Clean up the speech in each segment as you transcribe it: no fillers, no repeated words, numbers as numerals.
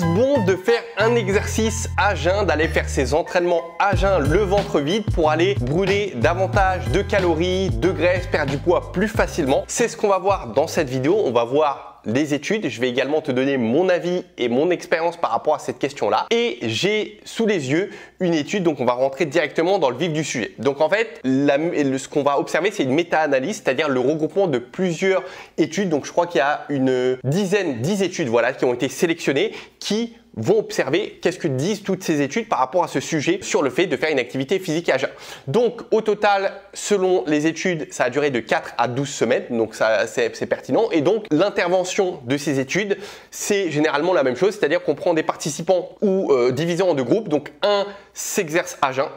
Est-ce bon de faire un exercice à jeun, d'aller faire ses entraînements à jeun, le ventre vide pour aller brûler davantage de calories, de graisse, perdre du poids plus facilement? C'est ce qu'on va voir dans cette vidéo. On va voir les études. Je vais également te donner mon avis et mon expérience par rapport à cette question-là. Et j'ai sous les yeux une étude, donc on va rentrer directement dans le vif du sujet. Donc en fait, ce qu'on va observer, c'est une méta-analyse, c'est-à-dire le regroupement de plusieurs études. Donc je crois qu'il y a une dizaine, 10 études voilà, qui ont été sélectionnées qui vont observer qu'est-ce que disent toutes ces études par rapport à ce sujet sur le fait de faire une activité physique à jeun. Donc au total, selon les études, ça a duré de 4 à 12 semaines, donc ça c'est pertinent. Et donc l'intervention de ces études, c'est généralement la même chose, c'est-à-dire qu'on prend des participants ou divisés en deux groupes, donc un s'exerce à jeun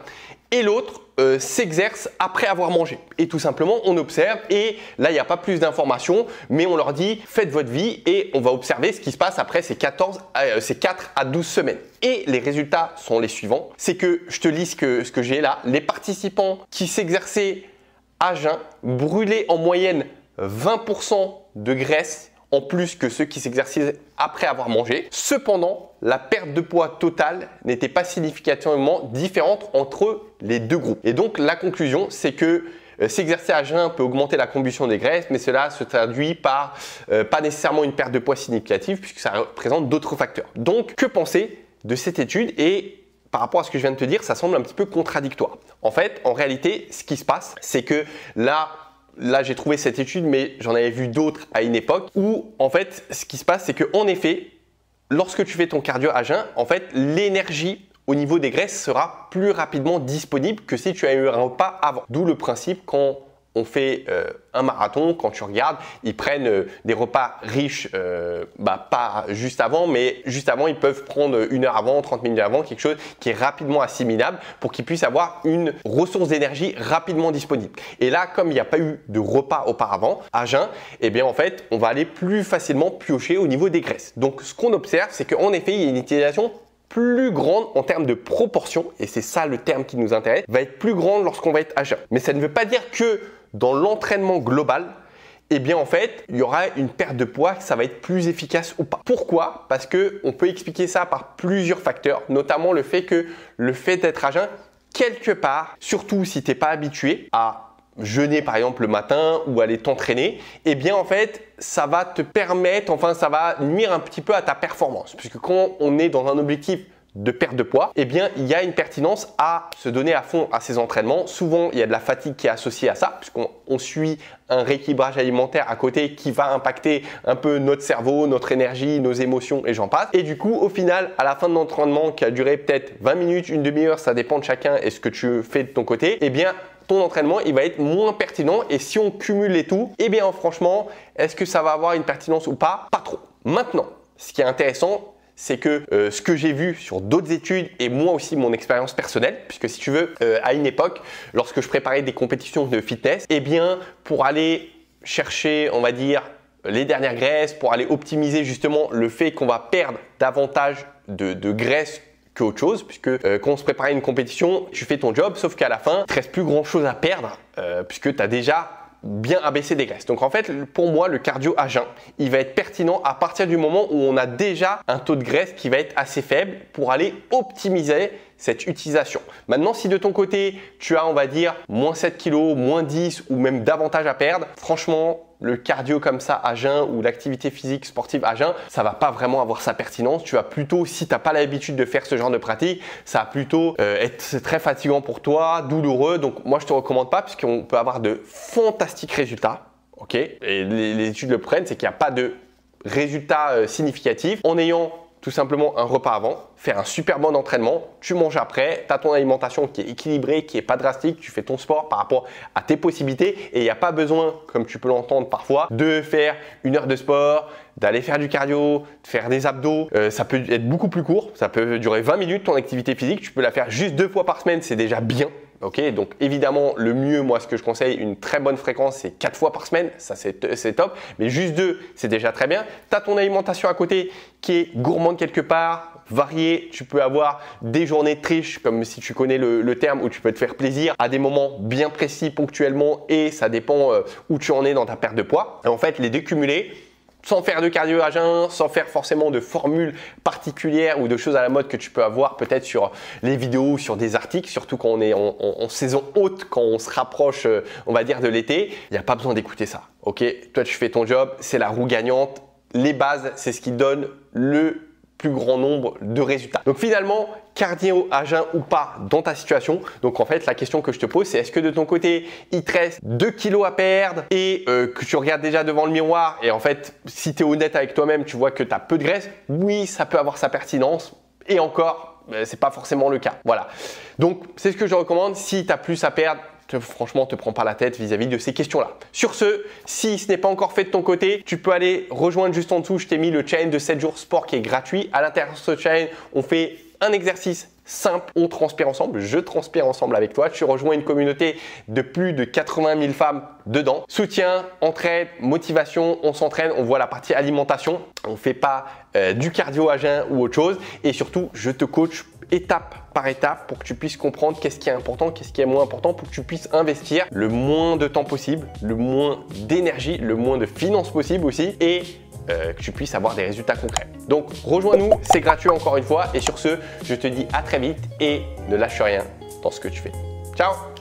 et l'autre s'exerce après avoir mangé. Et tout simplement, on observe et là, il n'y a pas plus d'informations, mais on leur dit faites votre vie et on va observer ce qui se passe après ces 4 à 12 semaines. Et les résultats sont les suivants. C'est que, je te lis ce que j'ai là, les participants qui s'exerçaient à jeun brûlaient en moyenne 20% de graisse en plus que ceux qui s'exerçaient après avoir mangé. Cependant, la perte de poids totale n'était pas significativement différente entre les deux groupes. Et donc, la conclusion, c'est que s'exercer à jeun peut augmenter la combustion des graisses, mais cela se traduit par pas nécessairement une perte de poids significative puisque ça représente d'autres facteurs. Donc, que penser de cette étude? Et par rapport à ce que je viens de te dire, ça semble un petit peu contradictoire. En fait, en réalité, ce qui se passe, c'est que Là, j'ai trouvé cette étude, mais j'en avais vu d'autres à une époque où, en fait, ce qui se passe, c'est qu'en effet, lorsque tu fais ton cardio à jeun, en fait, l'énergie au niveau des graisses sera plus rapidement disponible que si tu as eu un repas avant. D'où le principe quand on fait un marathon, quand tu regardes, ils prennent des repas riches, pas juste avant, mais juste avant, ils peuvent prendre 1 heure avant, 30 minutes avant, quelque chose qui est rapidement assimilable pour qu'ils puissent avoir une ressource d'énergie rapidement disponible. Et là, comme il n'y a pas eu de repas auparavant à jeun, eh bien en fait, on va aller plus facilement piocher au niveau des graisses. Donc, ce qu'on observe, c'est qu'en effet, il y a une utilisation plus grande en termes de proportion, et c'est ça le terme qui nous intéresse, va être plus grande lorsqu'on va être à jeun. Mais ça ne veut pas dire que dans l'entraînement global, eh bien en fait, il y aura une perte de poids, que ça va être plus efficace ou pas. Pourquoi? Parce qu'on peut expliquer ça par plusieurs facteurs, notamment le fait d'être à jeun, quelque part, surtout si tu n'es pas habitué à jeûner par exemple le matin ou aller t'entraîner, eh bien en fait, ça va te permettre, enfin ça va nuire un petit peu à ta performance. Puisque quand on est dans un objectif de perte de poids, eh bien il y a une pertinence à se donner à fond à ces entraînements. Souvent, il y a de la fatigue qui est associée à ça, puisqu'on suit un rééquilibrage alimentaire à côté qui va impacter un peu notre cerveau, notre énergie, nos émotions et j'en passe. Et du coup, au final, à la fin de l'entraînement qui a duré peut-être 20 minutes, une demi-heure, ça dépend de chacun et ce que tu fais de ton côté, eh bien ton entraînement, il va être moins pertinent. Et si on cumule les tout, eh bien franchement, est-ce que ça va avoir une pertinence ou pas? Pas trop. Maintenant, ce qui est intéressant, c'est que ce que j'ai vu sur d'autres études et moi aussi mon expérience personnelle, puisque si tu veux, à une époque, lorsque je préparais des compétitions de fitness, eh bien pour aller chercher, on va dire, les dernières graisses, pour aller optimiser justement le fait qu'on va perdre davantage de graisse qu'autre chose, puisque quand on se prépare à une compétition, tu fais ton job, sauf qu'à la fin, il ne te reste plus grand chose à perdre, puisque tu as déjà bien abaissé des graisses. Donc en fait, pour moi, le cardio à jeun, il va être pertinent à partir du moment où on a déjà un taux de graisse qui va être assez faible pour aller optimiser cette utilisation. Maintenant, si de ton côté, tu as, on va dire, moins 7 kg, moins 10 ou même davantage à perdre, franchement, le cardio comme ça à jeun ou l'activité physique sportive à jeun, ça va pas vraiment avoir sa pertinence. Tu vas plutôt, si tu n'as pas l'habitude de faire ce genre de pratique, ça va plutôt être très fatigant pour toi, douloureux. Donc moi, je te recommande pas puisqu'on peut avoir de fantastiques résultats. Ok, et les études le prennent, c'est qu'il n'y a pas de résultats significatifs en ayant tout simplement un repas avant, faire un super bon entraînement, tu manges après, tu as ton alimentation qui est équilibrée, qui n'est pas drastique, tu fais ton sport par rapport à tes possibilités et il n'y a pas besoin, comme tu peux l'entendre parfois, de faire 1 heure de sport, d'aller faire du cardio, de faire des abdos. Ça peut être beaucoup plus court, ça peut durer 20 minutes ton activité physique, tu peux la faire juste 2 fois par semaine, c'est déjà bien. Ok, donc évidemment, le mieux, moi, ce que je conseille, une très bonne fréquence, c'est 4 fois par semaine. Ça, c'est top. Mais juste 2, c'est déjà très bien. Tu as ton alimentation à côté qui est gourmande quelque part, variée. Tu peux avoir des journées de triche, comme si tu connais le terme, où tu peux te faire plaisir à des moments bien précis, ponctuellement, et ça dépend où tu en es dans ta perte de poids. Et en fait, les décumuler, sans faire de cardio à jeun, sans faire forcément de formules particulières ou de choses à la mode que tu peux avoir peut-être sur les vidéos, sur des articles, surtout quand on est en saison haute, quand on se rapproche, on va dire, de l'été. Il n'y a pas besoin d'écouter ça. Ok, toi tu fais ton job, c'est la roue gagnante. Les bases, c'est ce qui donne le plus grand nombre de résultats. Donc finalement, cardio à jeun ou pas dans ta situation. Donc en fait, la question que je te pose, c'est est-ce que de ton côté, il te reste 2 kilos à perdre et que tu regardes déjà devant le miroir et en fait, si tu es honnête avec toi-même, tu vois que tu as peu de graisse, oui, ça peut avoir sa pertinence et encore, c'est pas forcément le cas. Voilà. Donc c'est ce que je recommande. Si tu as plus à perdre, franchement, te prends pas la tête vis-à-vis de ces questions-là. Sur ce, si ce n'est pas encore fait de ton côté, tu peux aller rejoindre juste en dessous. Je t'ai mis le challenge de 7 jours sport qui est gratuit. À l'intérieur de ce challenge, on fait un exercice simple, on transpire ensemble, je transpire ensemble avec toi. Tu rejoins une communauté de plus de 80 000 femmes dedans. Soutien, entraide, motivation, on s'entraîne, on voit la partie alimentation. On ne fait pas du cardio à jeun ou autre chose. Et surtout, je te coach étape par étape pour que tu puisses comprendre qu'est-ce qui est important, qu'est-ce qui est moins important, pour que tu puisses investir le moins de temps possible, le moins d'énergie, le moins de finances possible aussi et que tu puisses avoir des résultats concrets. Donc rejoins-nous, c'est gratuit encore une fois et sur ce, je te dis à très vite et ne lâche rien dans ce que tu fais. Ciao!